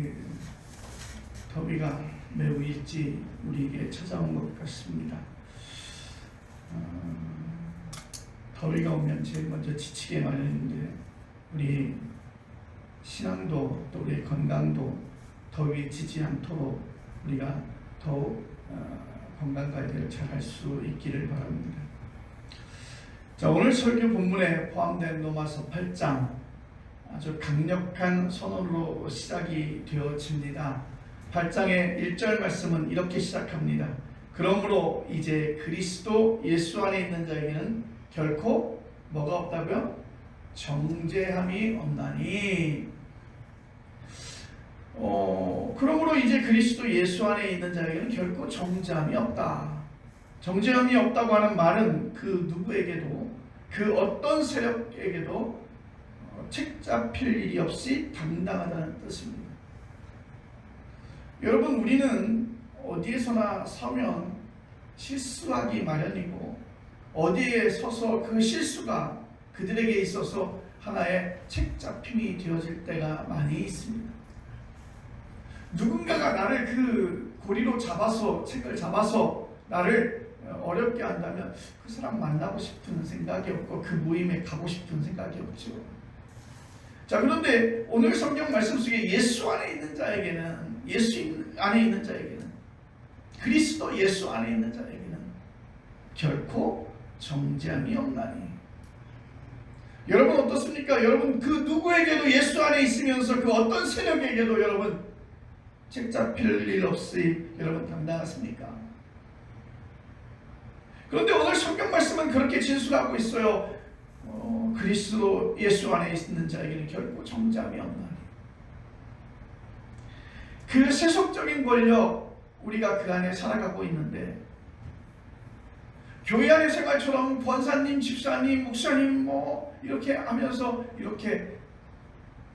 그 더위가 매우 일찍 우리에게 찾아온 것 같습니다. 더위가 오면 제일 먼저 지치게 마련인데 우리 신앙도 또 우리의 건강도 더위에 지지 않도록 우리가 더욱 건강 관리를 잘 할 수 있기를 바랍니다. 자, 오늘 설교 본문에 포함된 로마서 8장 아주 강력한 선언으로 시작이 되어집니다. 8장의 1절 말씀은 이렇게 시작합니다. 그러므로 이제 그리스도 예수 안에 있는 자에게는 결코 뭐가 없다고요? 정죄함이 없나니. 그러므로 이제 그리스도 예수 안에 있는 자에게는 결코 정죄함이 없다. 정죄함이 없다고 하는 말은 그 누구에게도, 그 어떤 세력에게도 책 잡힐 일이 없이 당당하다는 뜻입니다. 여러분, 우리는 어디에서나 서면 실수하기 마련이고 어디에 서서 그 실수가 그들에게 있어서 하나의 책 잡힘이 되어질 때가 많이 있습니다. 누군가가 나를 그 고리로 잡아서, 책을 잡아서 나를 어렵게 한다면 그 사람 만나고 싶은 생각이 없고 그 모임에 가고 싶은 생각이 없죠. 자, 그런데 오늘 성경 말씀 속에 예수 안에 있는 자에게는, 예수 안에 있는 자에게는, 그리스도 예수 안에 있는 자에게는 결코 정죄함이 없나니. 여러분 어떻습니까? 여러분 그 누구에게도 예수 안에 있으면서 그 어떤 세력에게도 여러분 책 잡힐 일 없이 여러분 당당하십니까? 그런데 오늘 성경 말씀은 그렇게 진술하고 있어요. 그리스도 예수 안에 있는 자에게는 결코 정죄함이 없나니. 그 세속적인 권력, 우리가 그 안에 살아가고 있는데 교회 안의 생활처럼 권사님, 집사님, 목사님 이렇게 하면서 이렇게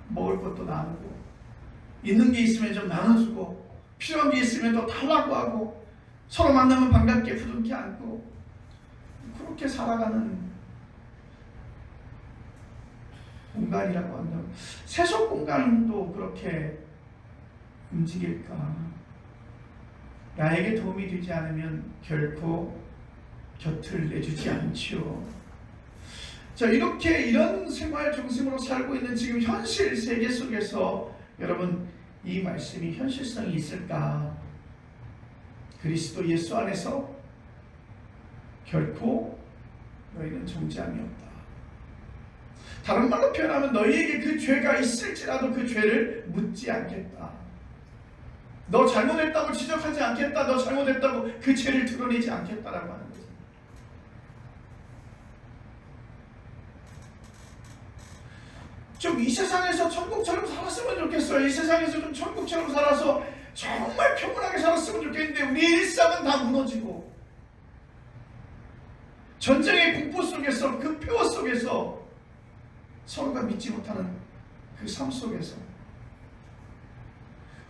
먹을 것도 나누고 있는 게 있으면 좀 나눠주고 필요한 게 있으면 더 달라고 하고 서로 만나면 반갑게 부둥켜 안고 그렇게 살아가는 공간이라고 한다면 세속 공간도 그렇게 움직일까? 나에게 도움이 되지 않으면 결코 곁을 내주지 않죠. 자, 이렇게 이런 생활 중심으로 살고 있는 지금 현실 세계 속에서 여러분 이 말씀이 현실성이 있을까? 그리스도 예수 안에서 결코 너희는 정죄함이 없다. 다른 말로 표현하면 너희에게 그 죄가 있을지라도 그 죄를 묻지 않겠다. 너 잘못했다고 지적하지 않겠다. 너 잘못했다고 그 죄를 드러내지 않겠다라고 하는 거죠. 좀 이 세상에서 천국처럼 살았으면 좋겠어요. 이 세상에서 좀 천국처럼 살아서 정말 평온하게 살았으면 좋겠는데 우리의 일상은 다 무너지고 전쟁의 공포 속에서, 그 폐허 속에서 서로가 믿지 못하는 그 삶 속에서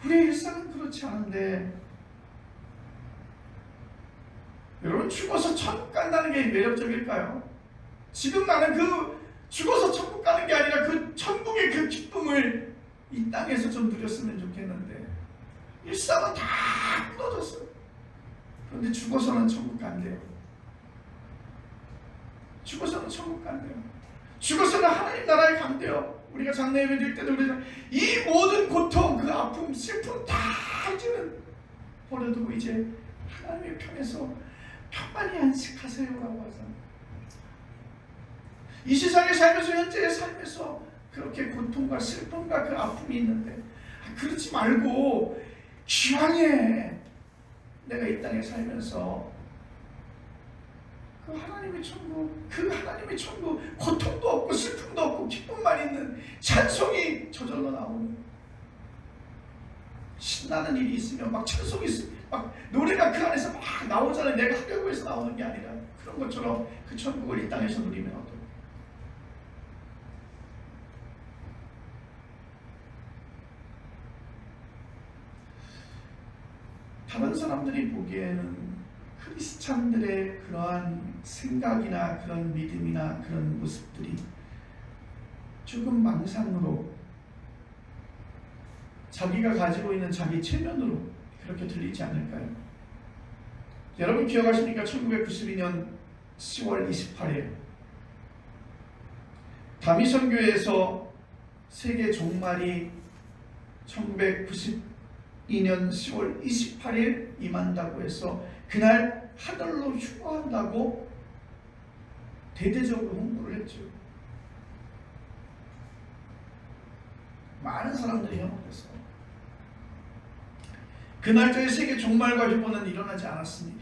우리의 일상은 그렇지 않은데 여러분, 죽어서 천국 간다는 게 매력적일까요? 지금 나는 그 죽어서 천국 가는 게 아니라 그 천국의 그 기쁨을 이 땅에서 좀 누렸으면 좋겠는데 일상은 다 무너졌어요. 그런데 죽어서는 천국 간대요. 죽어서는 천국 간대요. 죽어서는 하나님 나라에 간대요. 우리가 장례 예배 드릴 때도 그러잖아요. 이 모든 고통, 그 아픔, 슬픔 다 이제는 버려두고 이제 하나님의 편에서 평안히 안식하세요라고 하잖아요. 이 세상에 살면서, 현재의 삶에서 그렇게 고통과 슬픔과 그 아픔이 있는데 그러지 말고 기왕에 내가 이 땅에 살면서 그 하나님의 천국, 그 하나님의 천국, 고통도 없고 슬픔도 없고 기쁨만 있는 찬송이 저절로 나오는, 신나는 일이 있으면 막 찬송이 막 노래가 그 안에서 막 나오잖아요. 내가 하려고 해서 나오는 게 아니라 그런 것처럼 그 천국을 이 땅에서 누리면 어떨까? 다른 사람들이 보기에는 크리스찬들의 그러한 생각이나 그런 믿음이나 그런 모습들이 조금 망상으로 자기가 가지고 있는 자기 체면으로 그렇게 들리지 않을까요? 여러분 기억하십니까? 1992년 10월 28일 다미선교회에서 세계 종말이 1992년 10월 28일 임한다고 해서 그날 하늘로 휴거한다고 대대적으로 홍보를 했죠. 많은 사람들이 현혹됐어요. 그 날짜의 세계 종말과 휴거는 일어나지 않았습니다.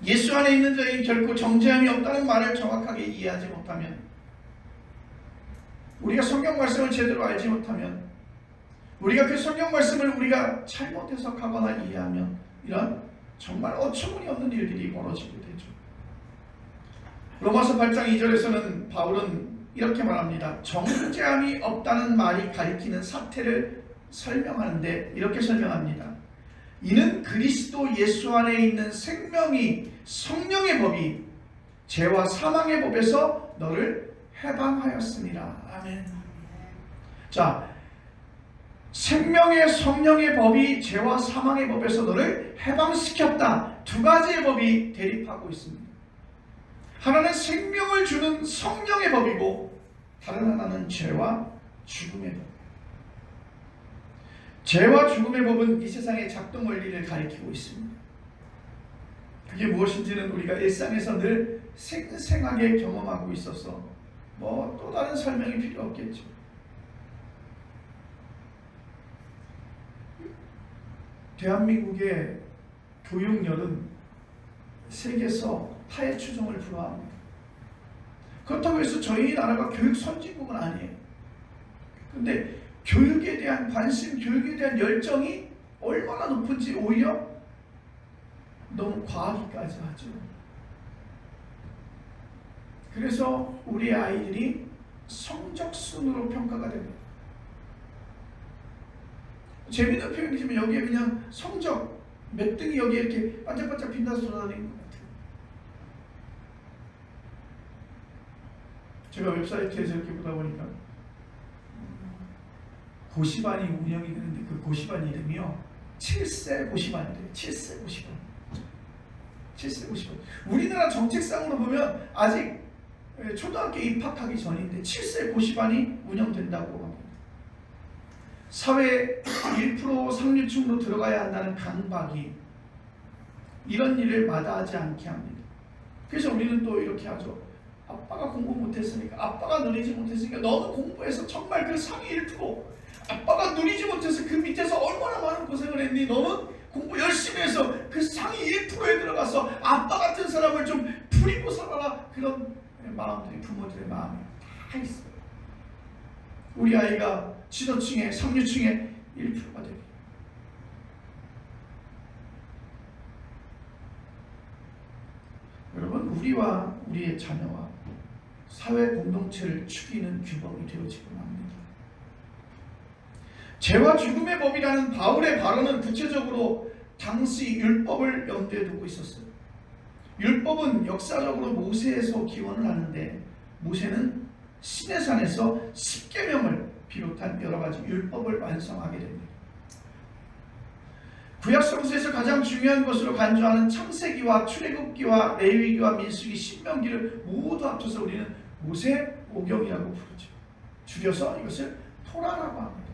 예수 안에 있는 자에게 결코 정죄함이 없다는 말을 정확하게 이해하지 못하면, 우리가 성경 말씀을 제대로 알지 못하면, 우리가 그 성경 말씀을 우리가 잘못 해석하거나 이해하면 이런 정말 어처구니 없는 일들이 벌어지게 되죠. 로마서 8장 2절에서는 바울은 이렇게 말합니다. 정죄함이 없다는 말이 가리키는 사태를 설명하는데 이렇게 설명합니다. 이는 그리스도 예수 안에 있는 생명이 성령의 법이 죄와 사망의 법에서 너를 해방하였습니다. 아멘. 자, 생명의 성령의 법이 죄와 사망의 법에서 너를 해방시켰다. 두 가지의 법이 대립하고 있습니다. 하나는 생명을 주는 성령의 법이고 다른 하나는 죄와 죽음의 법. 죄와 죽음의 법은 이 세상의 작동 원리를 가리키고 있습니다. 그게 무엇인지는 우리가 일상에서 늘 생생하게 경험하고 있어서 뭐 또 다른 설명이 필요 없겠죠. 대한민국의 교육열은 세계에서 타의 추종을 불허합니다. 그렇다고 해서 저희 나라가 교육 선진국은 아니에요. 근데 교육에 대한 관심, 교육에 대한 열정이 얼마나 높은지 오히려 너무 과하기까지 하죠. 그래서 우리 아이들이 성적순으로 평가가 됩니다. 재미있는 표현이지만 여기에 그냥 성적 몇 등이 여기에 이렇게 반짝반짝 빛나서 돌아다니는 것 같아요. 제가 웹사이트에서 이렇게 보다 보니까 고시반이 운영이 되는데 그 고시반 이름이요 7세 고시반이래요. 7세 고시반. 7세 고시반. 우리나라 정책상으로 보면 아직 초등학교 입학하기 전인데 7세 고시반이 운영된다고 합니다. 사회 1% 상류층으로 들어가야 한다는 강박이 이런 일을 마다하지 않게 합니다. 그래서 우리는 또 이렇게 하죠. 아빠가 공부 못했으니까, 아빠가 누리지 못했으니까 너는 공부해서 정말 그 상위 1%, 아빠가 누리지 못해서 그 밑에서 얼마나 많은 고생을 했니? 너는 공부 열심히 해서 그 상위 1%에 들어가서 아빠 같은 사람을 좀 부리고 살아라. 그런 마음들이, 부모들의 마음이 다 있어요. 우리 아이가 지도층의 상류층의 1%가 됩니다. 여러분, 우리와 우리의 자녀와 사회 공동체를 죽이는 규범이 되어지고 합니다. 죄와 죽음의 법이라는 바울의 발언은 구체적으로 당시 율법을 염두에 두고 있었어요. 율법은 역사적으로 모세에서 기원을 하는데 모세는 시내산에서 십계명을 비롯한 여러 가지 율법을 완성하게 됩니다. 구약 성서에서 가장 중요한 것으로 간주하는 창세기와 출애굽기와 레위기와 민수기, 신명기를 모두 합쳐서 우리는 모세오경이라고 부르죠. 줄여서 이것을 토라라고 합니다.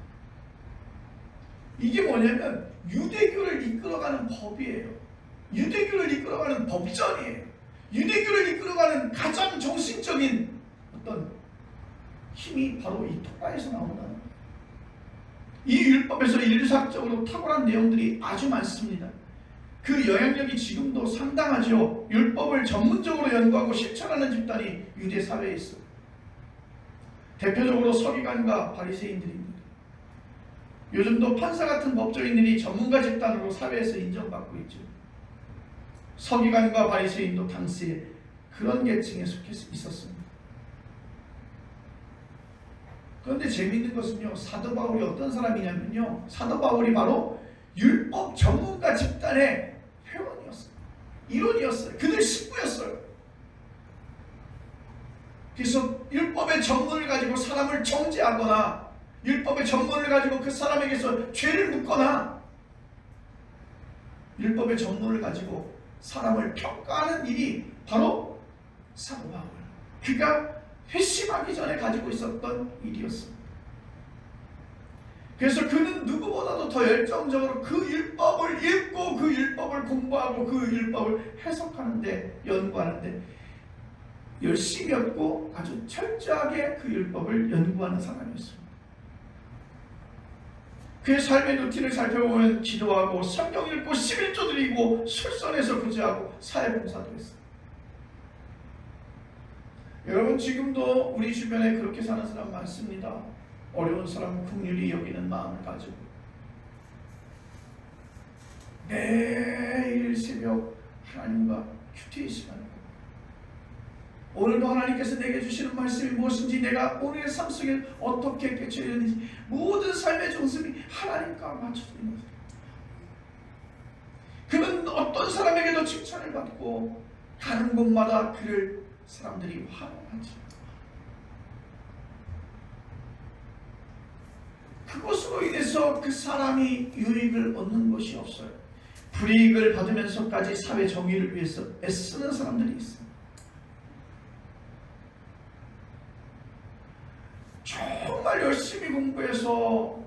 이게 뭐냐면 유대교를 이끌어가는 법이에요. 유대교를 이끌어가는 법전이에요. 유대교를 이끌어가는 가장 정신적인 어떤 힘이 바로 이 토라에서 나온다는 거예요. 이 율법에서 인류사적으로 탁월한 내용들이 아주 많습니다. 그 영향력이 지금도 상당하죠. 율법을 전문적으로 연구하고 실천하는 집단이 유대 사회에 있어요. 대표적으로 서기관과 바리새인들입니다. 요즘도 판사 같은 법조인들이 전문가 집단으로 사회에서 인정받고 있죠. 서기관과 바리새인도 당시에 그런 계층에 속해 있었습니다. 그런데 재미있는 것은요, 사도 바울이 어떤 사람이냐면요, 사도 바울이 바로 율법 전문가 집단의 회원이었어요. 일원이었어요. 그들 식구였어요. 그래서 율법의 전문을 가지고 사람을 정죄하거나 율법의 전문을 가지고 그 사람에게서 죄를 묻거나 율법의 전문을 가지고 사람을 평가하는 일이 바로 사도 바울, 그가 회심하기 전에 가지고 있었던 일이었습니다. 그래서 그는 누구보다도 더 열정적으로 그 율법을 읽고 그 율법을 공부하고 그 율법을 해석하는데, 연구하는데 열심이었고 아주 철저하게 그 율법을 연구하는 사람이었습니다. 그의 삶의 루틴을 살펴보면 기도하고 성경 읽고 11조 드리고 술선에서 구제하고 사회봉사도 했습니다. 여러분, 지금도 우리 주변에 그렇게 사는 사람 많습니다. 어려운 사람 긍휼히 여기는 마음을 가지고 매일 새벽 하나님과 큐티 시간을, 오늘도 하나님께서 내게 주시는 말씀이 무엇인지, 내가 오늘의 삶 속에 어떻게 깨쳐야 되는지 모든 삶의 중심이 하나님과 맞춰져 있는 거예요. 그는 어떤 사람에게도 칭찬을 받고 가는 곳마다 그를 사람들이 환호하지. 그것으로 인해서 그 사람이 유익을 얻는 것이 없어요. 불이익을 받으면서까지 사회 정의를 위해서 애쓰는 사람들이 있어요. 정말 열심히 공부해서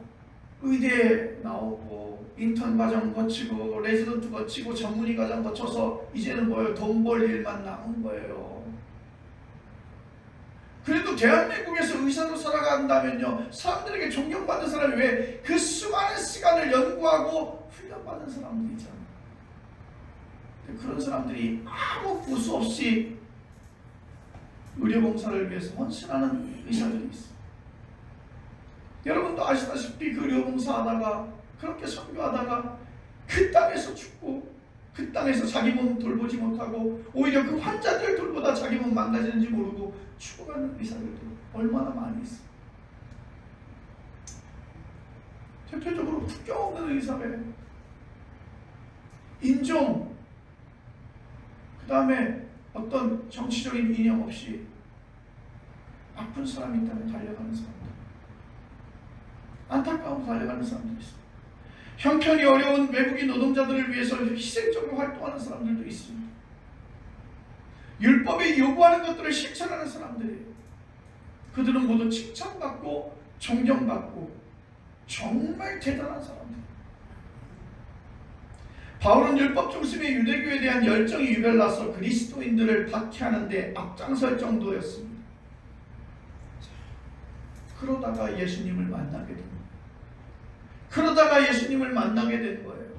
의대 나오고 인턴 과정 거치고 레지던트 거치고 전문의 과정 거쳐서 이제는 뭐예요? 돈 벌 일만 남은 거예요. 그래도 대한민국에서 의사로 살아간다면요, 사람들에게 존경받는 사람이 왜 그 수많은 시간을 연구하고 훈련받은 사람들이잖아요. 그런 사람들이 아무 부수 없이 의료봉사를 위해서 헌신하는 의사들이 있어요. 여러분도 아시다시피 그 의료봉사하다가 그렇게 선교하다가 그 땅에서 죽고 그 땅에서 자기 몸 돌보지 못하고 오히려 그 환자들 돌보다 자기 몸 망가지는지 모르고 죽어가는 의사들도 얼마나 많이 있어요. 대표적으로 국경 없는 의사회, 인종, 그 다음에 어떤 정치적인 이념 없이 아픈 사람이 있다면 달려가는 사람들, 안타까운 달려가는 사람들이 있어요. 형편이 어려운 외국인 노동자들을 위해서 희생적으로 활동하는 사람들도 있습니다. 율법이 요구하는 것들을 실천하는 사람들이에요. 그들은 모두 칭찬받고 존경받고 정말 대단한 사람들. 바울은 율법 중심의 유대교에 대한 열정이 유별나서 그리스도인들을 박해하는 데 앞장설 정도였습니다. 그러다가 예수님을 만나게 됩니다. 그러다가 예수님을 만나게 된 거예요.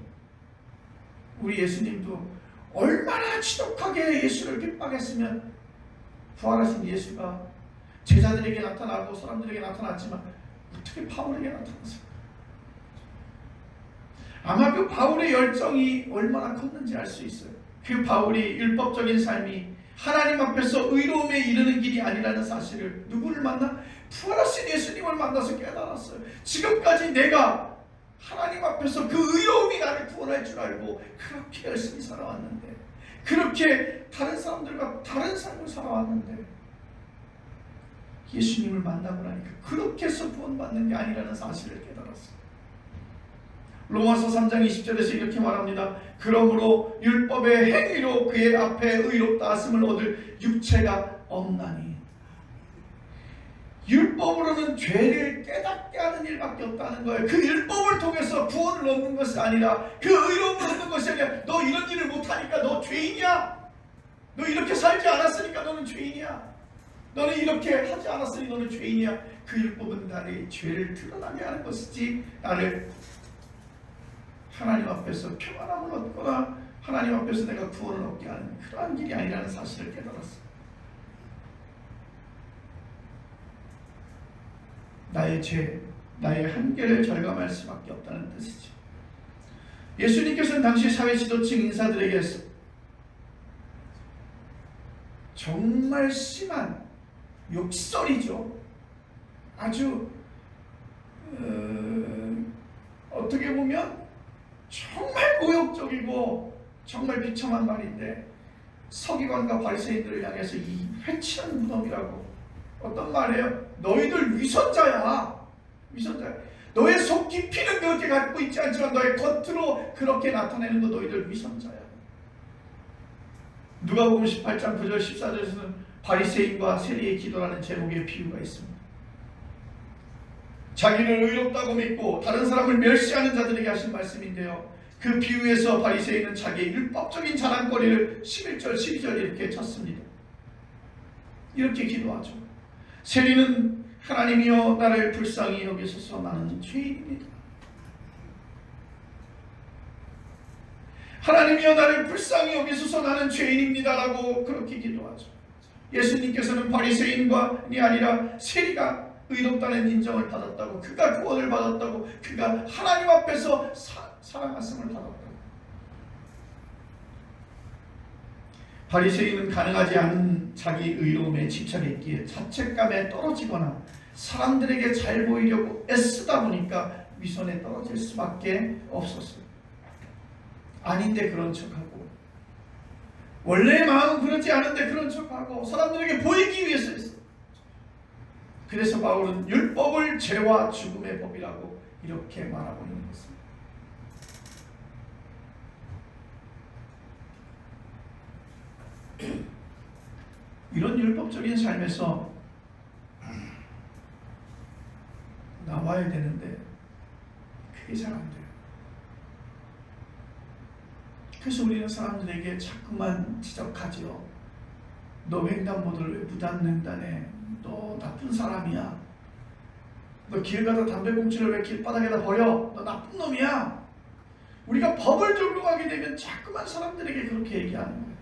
우리 예수님도 얼마나 지독하게 예수를 핍박했으면 부활하신 예수가 제자들에게 나타나고 사람들에게 나타났지만 어떻게 바울에게 나타났을까? 아마 그 바울의 열정이 얼마나 컸는지 알 수 있어요. 그 바울이 율법적인 삶이 하나님 앞에서 의로움에 이르는 길이 아니라는 사실을 누구를 만나? 부활하신 예수님을 만나서 깨달았어요. 지금까지 내가 하나님 앞에서 그 의로움이 나를 구원할 줄 알고 그렇게 열심히 살아왔는데, 그렇게 다른 사람들과 다른 삶을 살아왔는데 예수님을 만나고 나니까 그렇게 해서 구원받는 게 아니라는 사실을 깨달았어요. 로마서 3장 20절에서 이렇게 말합니다. 그러므로 율법의 행위로 그의 앞에 의롭다 하심을 얻을 육체가 없나니. 율법으로는 죄를 깨닫게 하는 일밖에 없다는 거예요. 그 율법을 통해서 구원을 얻는 것이 아니라, 그 의로움을 얻는 것이 아니라, 너 이런 일을 못하니까 너 죄인이야, 너 이렇게 살지 않았으니까 너는 죄인이야, 너는 이렇게 하지 않았으니 너는 죄인이야. 그 율법은 나의 죄를 드러나게 하는 것이지 나를 하나님 앞에서 평안함을 얻거나 하나님 앞에서 내가 구원을 얻게 하는 그러한 길이 아니라는 사실을 깨달았어요. 나의 죄, 나의 한계를 절감할 수밖에 없다는 뜻이죠. 예수님께서는 당시 사회 지도층 인사들에게 정말 심한 욕설이죠. 아주 어떻게 보면 정말 모욕적이고 정말 비참한 말인데, 서기관과 바리새인들을 향해서 이 회치는 무덤이라고, 어떤 말이에요? 너희들 위선자야, 위선자야. 너의 속 깊이는 그렇게 갖고 있지 않지만 너의 겉으로 그렇게 나타내는 거 너희들 위선자야. 누가복음 18장 9절 14절에서는 바리새인과 세리의 기도라는 제목의 비유가 있습니다. 자기를 의롭다고 믿고 다른 사람을 멸시하는 자들에게 하신 말씀인데요. 그 비유에서 바리새인은 자기의 율법적인 자랑거리를 11절 12절 이렇게 쳤습니다. 이렇게 기도하죠. 세리는 하나님이여 나를 불쌍히 여기소서 나는 죄인입니다. 하나님이여 나를 불쌍히 여기소서 나는 죄인입니다 라고 그렇게 기도하죠. 예수님께서는 바리새인과이 아니라 세리가 의롭다는 인정을 받았다고, 그가 구원을 받았다고, 그가 하나님 앞에서 사랑하심을 받았다고. 바리새인은 가능하지 않은 자기 의로움에 집착했기에 자책감에 떨어지거나 사람들에게 잘 보이려고 애쓰다 보니까 위선에 떨어질 수밖에 없었어요. 아닌데 그런 척하고, 원래의 마음은 그렇지 않은데 그런 척하고 사람들에게 보이기 위해서 했어요. 그래서 바울은 율법을 죄와 죽음의 법이라고 이렇게 말하고 있는 것입니다. 이런 율법적인 삶에서 나와야 되는데 그게 잘 안 돼요. 그래서 우리는 사람들에게 자꾸만 지적하지요. 너 횡단보도를 왜 무단횡단해? 너 나쁜 사람이야. 너 길 가다 담배꽁초를 왜 길바닥에다 버려? 너 나쁜 놈이야. 우리가 법을 적용하게 되면 자꾸만 사람들에게 그렇게 얘기하는 거예요.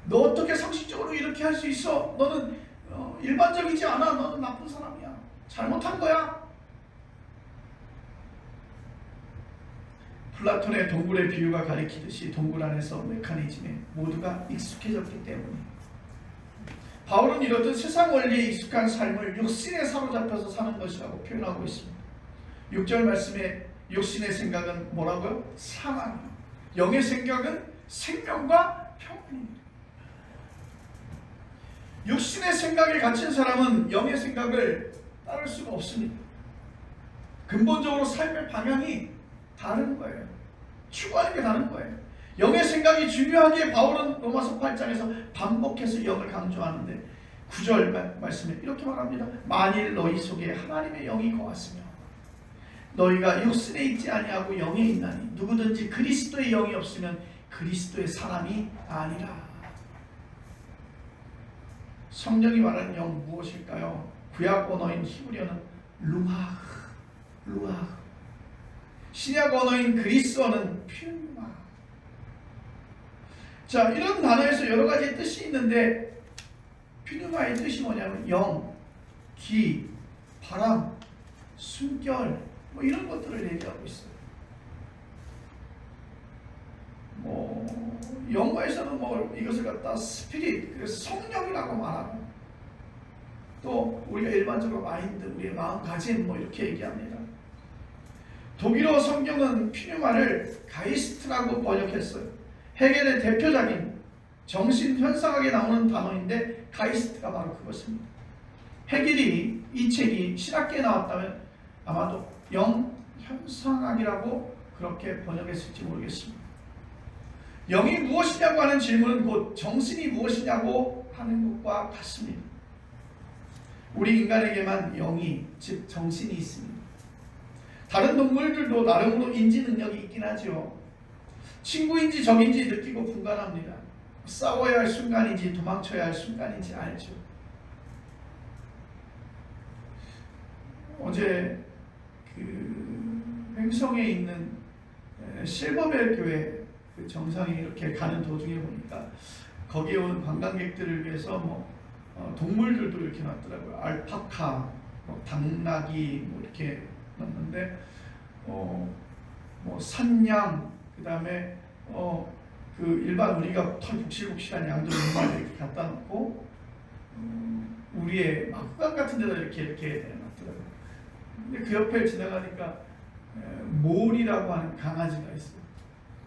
너 어떻게 상식적으로 이렇게 할 수 있어? 너는 일반적이지 않아. 너는 나쁜 사람이야. 잘못한 거야. 플라톤의 동굴의 비유가 가리키듯이 동굴 안에서 메커니즘에 모두가 익숙해졌기 때문에 바울은 이렇듯 세상 원리에 익숙한 삶을 육신에 사로잡혀서 사는 것이라고 표현하고 있습니다. 6절 말씀에 육신의 생각은 뭐라고요? 사망이요. 영의 생각은 생명과 평안입니다. 육신의 생각에 갇힌 사람은 영의 생각을 따를 수가 없습니다. 근본적으로 삶의 방향이 다른 거예요. 추구하는 게 다른 거예요. 영의 생각이 중요하기에 바울은 로마서 8장에서 반복해서 영을 강조하는데 9절 말씀에 이렇게 말합니다. 만일 너희 속에 하나님의 영이 거하시며 너희가 육신에 있지 아니하고 영에 있나니 누구든지 그리스도의 영이 없으면 그리스도의 사람이 아니라. 성경이 말하는 영 무엇일까요? 구약 언어인 히브리어는 루아흐. 신약 언어인 그리스어는 퓨마. 자, 이런 단어에서 여러 가지 뜻이 있는데 퓨마의 뜻이 뭐냐면 영, 기, 바람, 숨결 뭐 이런 것들을 얘기하고 있어요. 영어에서는 이것을 갖다 스피릿, 그래서 성령이라고 말하고, 또 우리가 일반적으로 마인드, 우리의 마음가짐 이렇게 얘기합니다. 독일어 성경은 퓨뉴마를 가이스트라고 번역했어요. 헤겔의 대표작인 정신현상학에 나오는 단어인데 가이스트가 바로 그것입니다. 헤겔이 이 책이 신학계에 나왔다면 아마도 영현상학이라고 그렇게 번역했을지 모르겠습니다. 영이 무엇이냐고 하는 질문은 곧 정신이 무엇이냐고 하는 것과 같습니다. 우리 인간에게만 영이, 즉 정신이 있습니다. 다른 동물들도 나름으로 인지 능력이 있긴 하죠. 친구인지 적인지 느끼고 분간합니다. 싸워야 할 순간인지 도망쳐야 할 순간인지 알죠. 어제 횡성에 있는 실버벨 교회 정상에 이렇게 가는 도중에 보니까 거기에 온 관광객들을 위해서 동물들도 이렇게 놨더라고요. 알파카, 당나귀 이렇게 놨는데 산양, 그 다음에 그 일반 우리가 털 복실복실한 양들 이렇게 갖다 놓고 우리의 막구간 같은 데다 이렇게 놨더라고요. 근데 그 옆에 지나가니까 몰이라고 하는 강아지가 있어요.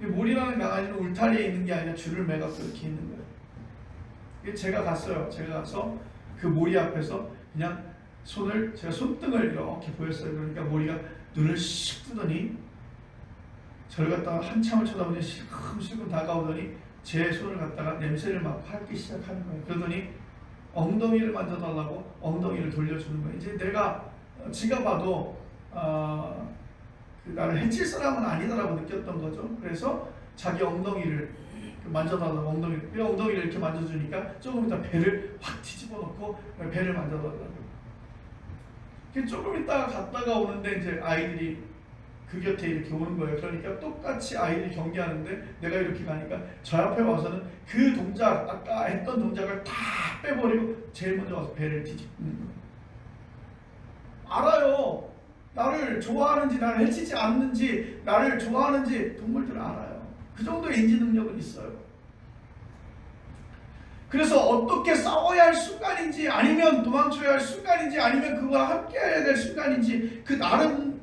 몰이라는 강아지는 울타리에 있는 게 아니라 줄을 매갖고 이렇게 있는 거예요. 제가 갔어요. 제가 가서 그 몰이 앞에서 그냥 제가 손등을 이렇게 보였어요. 그러니까 머리가 눈을 씩 뜨더니 저를 갖다가 한참을 쳐다보니 실컷 다가오더니 제 손을 갖다가 냄새를 맡고 핥기 시작하는 거예요. 그러더니 엉덩이를 만져달라고 엉덩이를 돌려주는 거예요. 이제 내가 지가 봐도 나를 해칠 사람은 아니다라고 느꼈던 거죠. 그래서 자기 엉덩이를 만져달라고 엉덩이를 이렇게 만져주니까 조금 이따 배를 확 뒤집어 놓고 배를 만져달라고. 조금 있다가 갔다가 오는데 이제 아이들이 그 곁에 이렇게 오는 거예요. 그러니까 똑같이 아이들이 경계하는데 내가 이렇게 가니까 저 앞에 와서는 그 동작, 아까 했던 동작을 다 빼버리고 제일 먼저 와서 배를 뒤집는 거예요. 알아요. 나를 좋아하는지 나를 해치지 않는지 나를 좋아하는지 동물들은 알아요. 그 정도의 인지 능력은 있어요. 그래서 어떻게 싸워야 할 순간인지 아니면 도망쳐야 할 순간인지 아니면 그와 함께 해야 될 순간인지 그 나름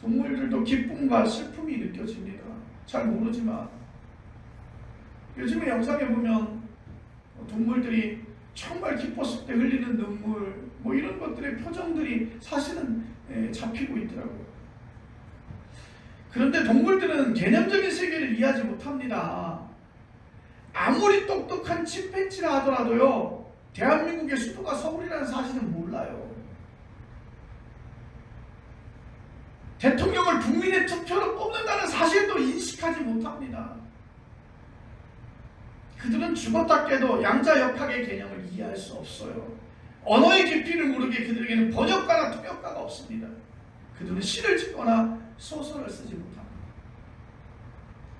동물들도 기쁨과 슬픔이 느껴집니다. 잘 모르지만 요즘에 영상에 보면 동물들이 정말 기뻤을 때 흘리는 눈물 뭐 이런 것들의 표정들이 사실은 잡히고 있더라고요. 그런데 동물들은 개념적인 세계를 이해하지 못합니다. 아무리 똑똑한 침팬지라 하더라도요, 대한민국의 수도가 서울이라는 사실은 몰라요. 대통령을 국민의 투표로 뽑는다는 사실도 인식하지 못합니다. 그들은 죽었다 깨도 양자역학의 개념을 이해할 수 없어요. 언어의 깊이를 모르게 그들에게는 번역가나 통역가가 없습니다. 그들은 시를 짓거나 소설을 쓰지 못합니다.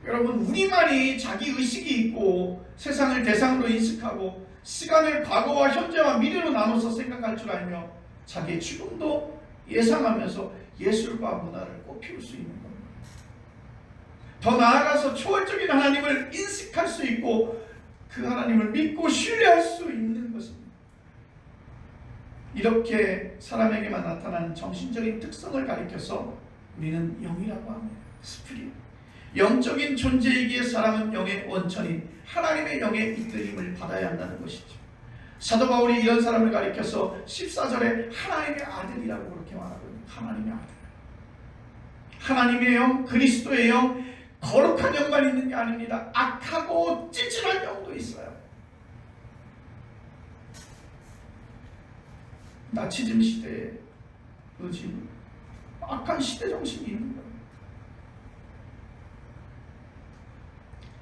여러분, 우리만이 자기 의식이 있고 세상을 대상으로 인식하고 시간을 과거와 현재와 미래로 나눠서 생각할 줄 알며 자기의 죽음도 예상하면서 예술과 문화를 꽃피울 수 있는 겁니다. 더 나아가서 초월적인 하나님을 인식할 수 있고 그 하나님을 믿고 신뢰할 수 있는 것입니다. 이렇게 사람에게만 나타나는 정신적인 특성을 가리켜서 우리는 영이라고 합니다. 스피릿. 영적인 존재이기에 사람은 영의 원천인 하나님의 영의 이끌림을 받아야 한다는 것이죠. 사도 바울이 이런 사람을 가리켜서 14절에 하나님의 아들이라고 그렇게 말하거든요. 하나님의 아들. 하나님의 영, 그리스도의 영, 거룩한 영만 있는 게 아닙니다. 악하고 찌질한 영도 있어요. 나치즘 시대의 의지, 악한 시대 정신이 있는 거예요.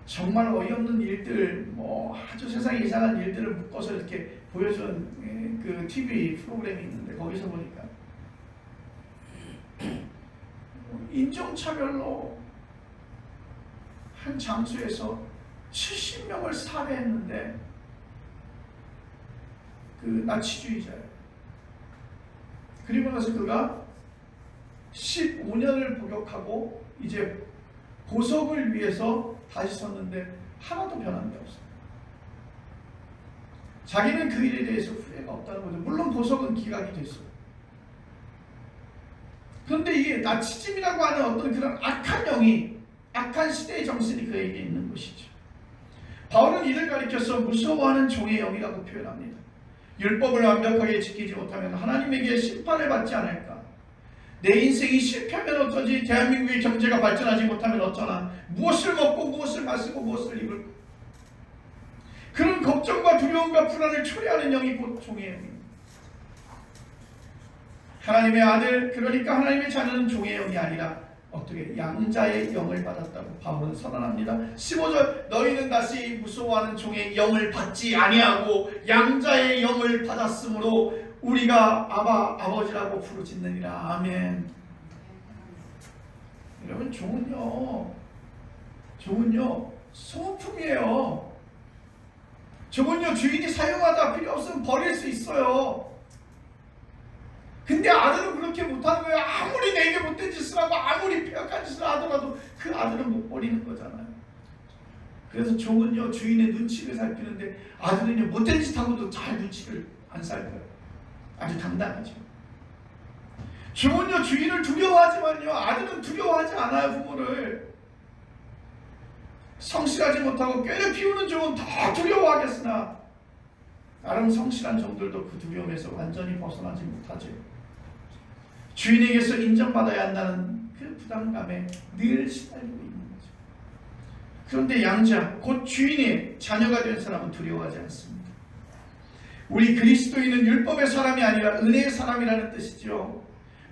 정말 어이없는 일들, 아주 세상에 이상한 일들을 묶어서 이렇게 보여준 그 TV 프로그램이 있는데 거기서 보니까 인종차별로 한 장소에서 70명을 살해했는데 그 나치주의자예요. 그리고 나서 그가 15년을 복역하고 이제 보석을 위해서 다시 섰는데 하나도 변한 게 없어요. 자기는 그 일에 대해서 후회가 없다는 거죠. 물론 보석은 기각이 됐어요. 그런데 이게 나치즘이라고 하는 어떤 그런 악한 영이, 악한 시대의 정신이 그에게 있는 것이죠. 바울은 이를 가리켜서 무서워하는 종의 영이라고 표현합니다. 율법을 완벽하게 지키지 못하면 하나님에게 심판을 받지 않을까? 내 인생이 실패하면 어쩌지? 대한민국의 경제가 발전하지 못하면 어쩌나? 무엇을 먹고 무엇을 마시고 무엇을 입을까? 그런 걱정과 두려움과 불안을 초래하는 영이 곧 종의 영입니다. 하나님의 아들, 그러니까 하나님의 자녀는 종의 영이 아니라 어떻게 양자의 영을 받았다고 바울은 선언합니다. 15절, 너희는 다시 무서워하는 종의 영을 받지 아니하고 양자의 영을 받았으므로 우리가 아바, 아버지라고 부르짖느니라. 아멘. 여러분, 종은요 소모품이에요. 종은요 주인이 사용하다 필요 없으면 버릴 수 있어요. 근데 아들은 그렇게 못하는 거예요. 아무리 내게 못된 짓을 하고 아무리 폐역한 짓을 하더라도 그 아들은 못 버리는 거잖아요. 그래서 종은요 주인의 눈치를 살피는데 아들은요 못된 짓 하고도 잘 눈치를 안 살펴요. 아주 당당하죠. 종은요 주인을 두려워하지만요 아들은 두려워하지 않아요. 부모를 성실하지 못하고 꾀를 피우는 종은 더 두려워하겠으나 나름 성실한 종들도 그 두려움에서 완전히 벗어나지 못하죠. 주인에게서 인정받아야 한다는 그 부담감에 늘 시달리고 있는 거죠. 그런데 양자, 곧 주인의 자녀가 된 사람은 두려워하지 않습니다. 우리 그리스도인은 율법의 사람이 아니라 은혜의 사람이라는 뜻이죠.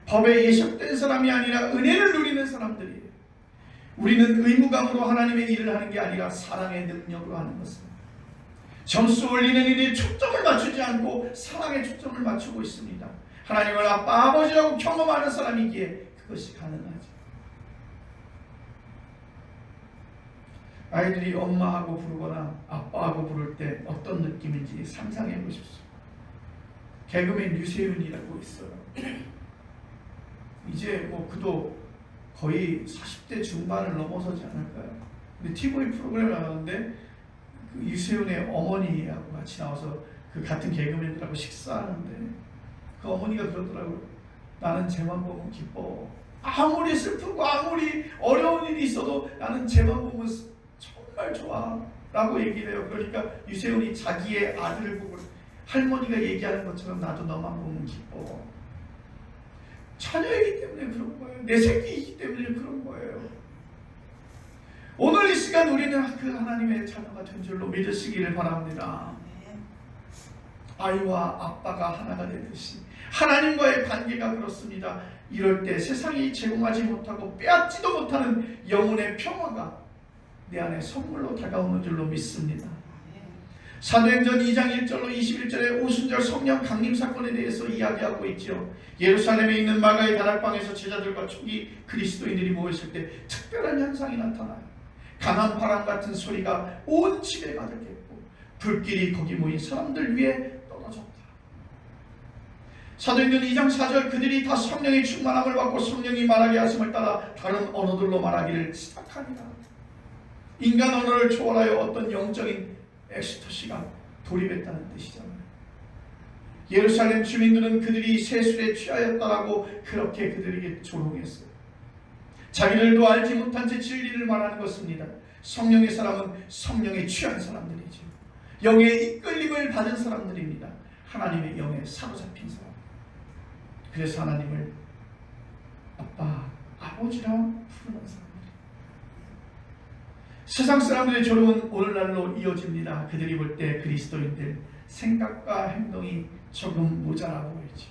법에 예식된 사람이 아니라 은혜를 누리는 사람들이에요. 우리는 의무감으로 하나님의 일을 하는 게 아니라 사랑의 능력으로 하는 것입니다. 점수 올리는 일에 초점을 맞추지 않고 사랑에 초점을 맞추고 있습니다. 하나님을 아빠, 아버지라고 경험하는 사람이기에 그것이 가능하죠. 아이들이 엄마하고 부르거나 아빠하고 부를 때 어떤 느낌인지 상상해 보십시오. 개그맨 유세윤이라고 있어요. 이제 그도 거의 40대 중반을 넘어서지 않을까요? 근데 TV 프로그램을 나가는데 그 유세윤의 어머니하고 같이 나와서 그 같은 개그맨들하고 식사하는데 그 어머니가 그러더라고요. 나는 쟤만 보면 기뻐. 아무리 슬프고 아무리 어려운 일이 있어도 나는 쟤만 보면 정말 좋아 라고 얘기를 해요. 그러니까 유세윤이 자기의 아들을 보고 할머니가 얘기하는 것처럼 나도 너만 보면 기뻐. 자녀이기 때문에 그런 거예요. 내 새끼이기 때문에 그런 거예요. 오늘 이 시간 우리는 그 하나님의 자녀가 된 줄로 믿으시기를 바랍니다. 아이와 아빠가 하나가 되듯이 하나님과의 관계가 그렇습니다. 이럴 때 세상이 제공하지 못하고 빼앗지도 못하는 영혼의 평화가 내 안에 선물로 다가오는 줄로 믿습니다. 사도행전 2장 1절로 21절에 오순절 성령 강림 사건에 대해서 이야기하고 있죠. 예루살렘에 있는 마가의 다락방에서 제자들과 초기 그리스도인들이 모였을 때 특별한 현상이 나타나요. 강한 바람 같은 소리가 온 집에 가득했고 불길이 거기 모인 사람들 위에 떨어졌다. 사도행전 2장 4절 그들이 다 성령의 충만함을 받고 성령이 말하게 하심을 따라 다른 언어들로 말하기를 시작하니라. 인간 언어를 초월하여 어떤 영적인 엑스터시가 돌입했다는 뜻이잖아요. 예루살렘 주민들은 그들이 세술에 취하였다라고 그렇게 그들에게 조롱했어요. 자기들도 알지 못한 채 진리를 말하는 것입니다. 성령의 사람은 성령에 취한 사람들이죠. 영의 이끌림을 받은 사람들입니다. 하나님의 영에 사로잡힌 사람. 그래서 하나님을 아빠, 아버지라 부르는 사람. 세상 사람들의 조롱은 오늘날로 이어집니다. 그들이 볼 때 그리스도인들 생각과 행동이 조금 모자라 보이지.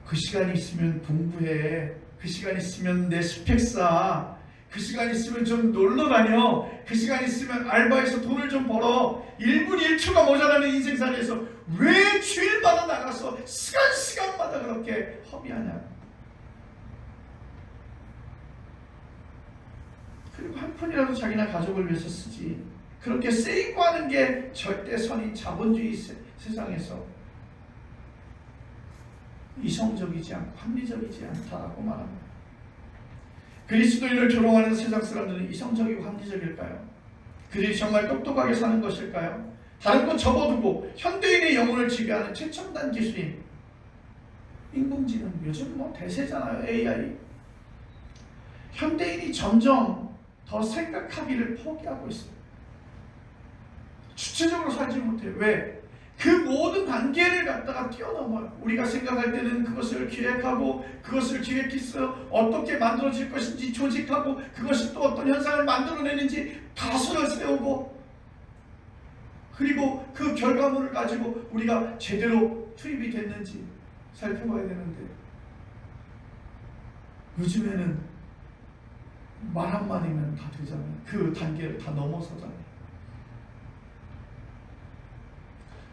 그 시간 있으면 공부해. 그 시간 있으면 내 스펙 쌓아. 그 시간 있으면 좀 놀러 다녀. 그 시간 있으면 알바해서 돈을 좀 벌어. 1분 1초가 모자라는 인생살이에서 왜 주일마다 나가서 시간마다 그렇게 허비하냐. 그리고 한 푼이라도 자기나 가족을 위해서 쓰지. 그렇게 세이브하는 게 절대 선인 자본주의 세상에서 이성적이지 않고 합리적이지 않다고 말합니다. 그리스도인을 조롱하는 세상 사람들은 이성적이고 합리적일까요? 그들이 정말 똑똑하게 사는 것일까요? 다른 건 접어두고 현대인의 영혼을 지배하는 최첨단 기술인 인공지능, 요즘 대세잖아요. AI. 현대인이 점점 더 생각하기를 포기하고 있어요. 주체적으로 살지 못해요. 왜? 그 모든 단계를 갖다가 뛰어넘어요. 우리가 생각할 때는 그것을 기획하고 그것을 기획해서 어떻게 만들어질 것인지 조직하고 그것이 또 어떤 현상을 만들어내는지 가설을 세우고 그리고 그 결과물을 가지고 우리가 제대로 투입이 됐는지 살펴봐야 되는데 요즘에는 말 한마디면 다 되잖아요. 그 단계를 다 넘어서잖아요.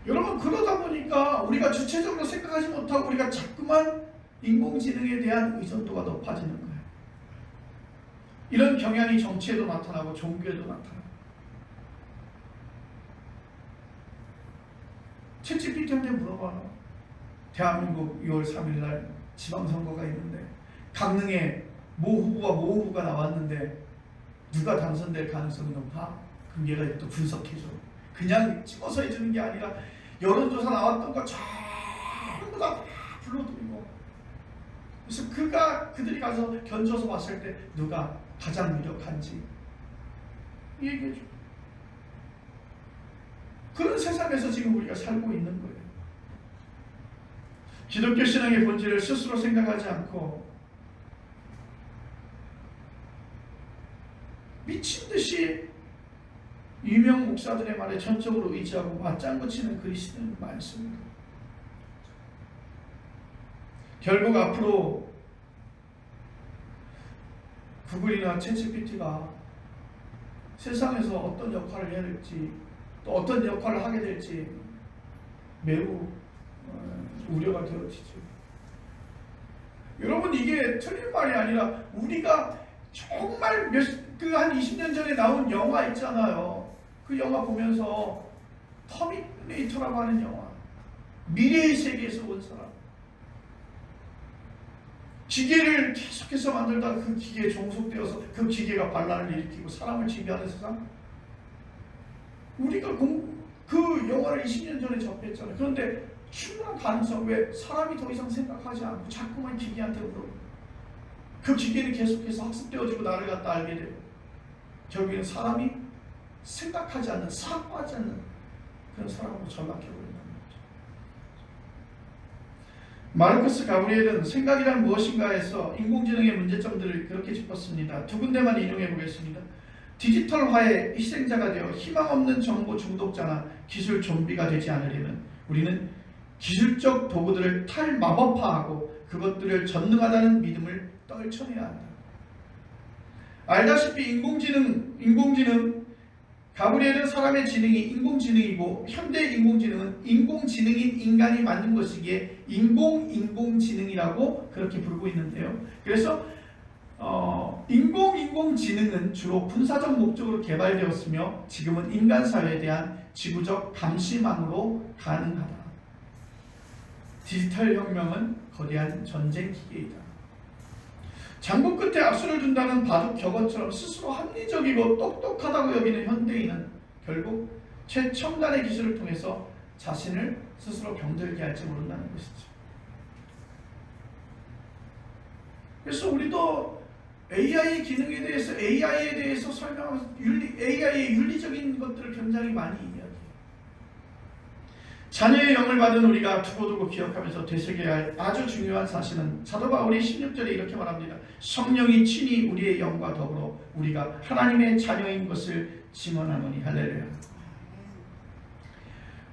여러분 그러다 보니까 우리가 주체적으로 생각하지 못하고 우리가 자꾸만 인공지능에 대한 의존도가 높아지는 거예요. 이런 경향이 정치에도 나타나고 종교에도 나타나요. 챗GPT한테 물어봐요. 대한민국 6월 3일날 지방선거가 있는데 강릉에 모 후보와 모 후보가 나왔는데 누가 당선될 가능성이 높아? 그럼 얘가 또 분석해줘. 그냥 찍어서 해주는 게 아니라 여론조사 나왔던 거 전부 다 불러드리고 그래서 그들이 가서 견줘서 봤을 때 누가 가장 유력한지 얘기해줘. 그런 세상에서 지금 우리가 살고 있는 거예요. 기독교 신앙의 본질을 스스로 생각하지 않고 미친 듯이 유명 목사들의 말에 전적으로 의지하고 맞장구 치는 그리스도인이 많습니다. 결국 앞으로 구글이나 챗GPT가 세상에서 어떤 역할을 해야 될지 또 어떤 역할을 하게 될지 매우 우려가 되어지죠. 여러분, 이게 틀린 말이 아니라 우리가 정말 한 20년 전에 나온 영화 있잖아요. 그 영화 보면서 터미네이터라고 하는 영화, 미래의 세계에서 온 사람, 기계를 계속해서 만들다가 그 기계에 종속되어서 그 기계가 반란을 일으키고 사람을 지배하는 세상. 우리가 그 영화를 20년 전에 접했잖아요. 그런데 충분한 가능성, 왜 사람이 더 이상 생각하지 않고 자꾸만 기계한테 물어보고 그 기계는 계속해서 학습되어지고 나를 갖다 알게 되고 결국에는 사람이 생각하지 않는, 사고하지 않는 그런 사람으로 전락해버린다는 거죠. 마르크스 가브리엘은 생각이란 무엇인가에서 인공지능의 문제점들을 그렇게 짚었습니다. 두 군데만 인용해 보겠습니다. 디지털화의 희생자가 되어 희망 없는 정보 중독자나 기술 좀비가 되지 않으려면 우리는 기술적 도구들을 탈마법화하고 그것들을 전능하다는 믿음을 떨쳐내야 한다. 알다시피 인공지능, 가브리엘은 사람의 지능이 인공지능이고 현대 인공지능은 인공지능인 인간이 만든 것이기에 인공지능이라고 그렇게 부르고 있는데요. 그래서 인공지능은 주로 군사적 목적으로 개발되었으며 지금은 인간 사회에 대한 지구적 감시망으로 가능하다. 디지털 혁명은 거대한 전쟁 기계이다. 장부 끝에 악수를 둔다는 바둑 격언처럼 스스로 합리적이고 똑똑하다고 여기는 현대인은 결국 최첨단의 기술을 통해서 자신을 스스로 병들게 할지 모른다는 것이죠. 그래서 우리도 AI 기능에 대해서, AI에 대해서 설명하면서 AI의 윤리적인 것들을 굉장히 많이 이야기해요. 자녀의 영을 받은 우리가 두고두고 기억하면서 되새겨야 할 아주 중요한 사실은 사도 바울이 16절에 이렇게 말합니다. 성령이 친히 우리의 영과 더불어 우리가 하나님의 자녀인 것을 증언하노니. 할렐루야.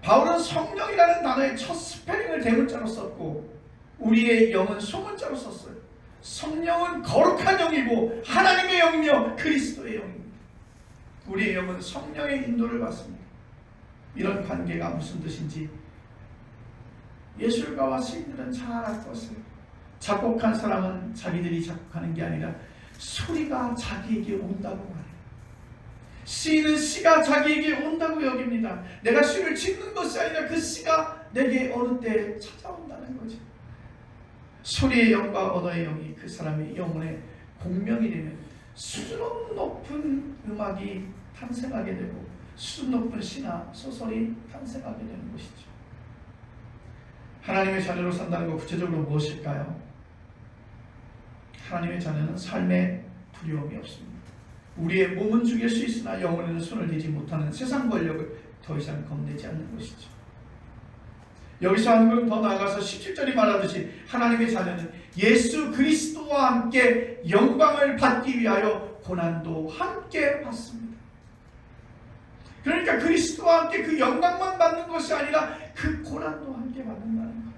바울은 성령이라는 단어의 첫 스펠링을 대문자로 썼고 우리의 영은 소문자로 썼어요. 성령은 거룩한 영이고 하나님의 영이며 그리스도의 영입니다. 우리의 영은 성령의 인도를 받습니다. 이런 관계가 무슨 뜻인지 예술가와 시인들은 잘 알 것을. 작곡한 사람은 자기들이 작곡하는 게 아니라 소리가 자기에게 온다고 말해요. 시인은 시가 자기에게 온다고 여깁니다. 내가 시를 짓는 것이 아니라 그 시가 내게 어느 때 찾아온다는 거죠. 소리의 영과 언어의 영이 그 사람의 영혼에 공명이 되면 수준 높은 음악이 탄생하게 되고 수준 높은 시나 소설이 탄생하게 되는 것이죠. 하나님의 자녀로 산다는 것 구체적으로 무엇일까요? 하나님의 자녀는 삶에 두려움이 없습니다. 우리의 몸은 죽일 수 있으나 영혼에는 손을 대지 못하는 세상 권력을 더 이상 겁내지 않는 것이죠. 여기서 한 걸음 더 나아가서 17절이 말하듯이 하나님의 자녀는 예수 그리스도와 함께 영광을 받기 위하여 고난도 함께 받습니다. 그러니까 그리스도와 함께 그 영광만 받는 것이 아니라 그 고난도 함께 받는다는 것.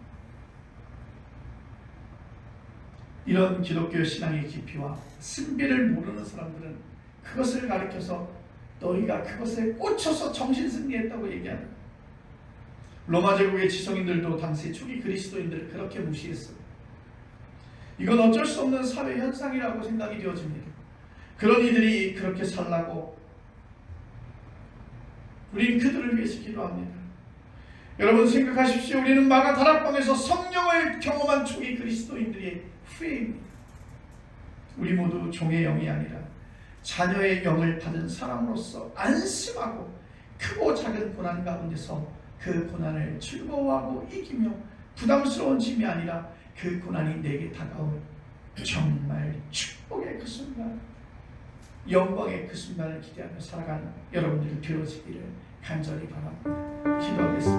이런 기독교 신앙의 깊이와 신비를 모르는 사람들은 그것을 가리켜서 너희가 그것에 꽂혀서 정신승리했다고 얘기합니다. 로마 제국의 지성인들도 당시 초기 그리스도인들을 그렇게 무시했어요. 이건 어쩔 수 없는 사회 현상이라고 생각이 되어집니다. 그런 이들이 그렇게 살라고 우리는 그들을 위해서 기도합니다. 여러분 생각하십시오. 우리는 마가 다락방에서 성령을 경험한 초기 그리스도인들의 후예입니다. 우리 모두 종의 영이 아니라 자녀의 영을 받은 사람으로서 안심하고 크고 작은 고난 가운데서 그 고난을 즐거워하고 이기며 부담스러운 짐이 아니라 그 고난이 내게 다가올 정말 축복의 그 순간, 영광의 그 순간을 기대하며 살아가는 여러분들이 되어지기를 간절히 바랍니다. 기도하겠습니다.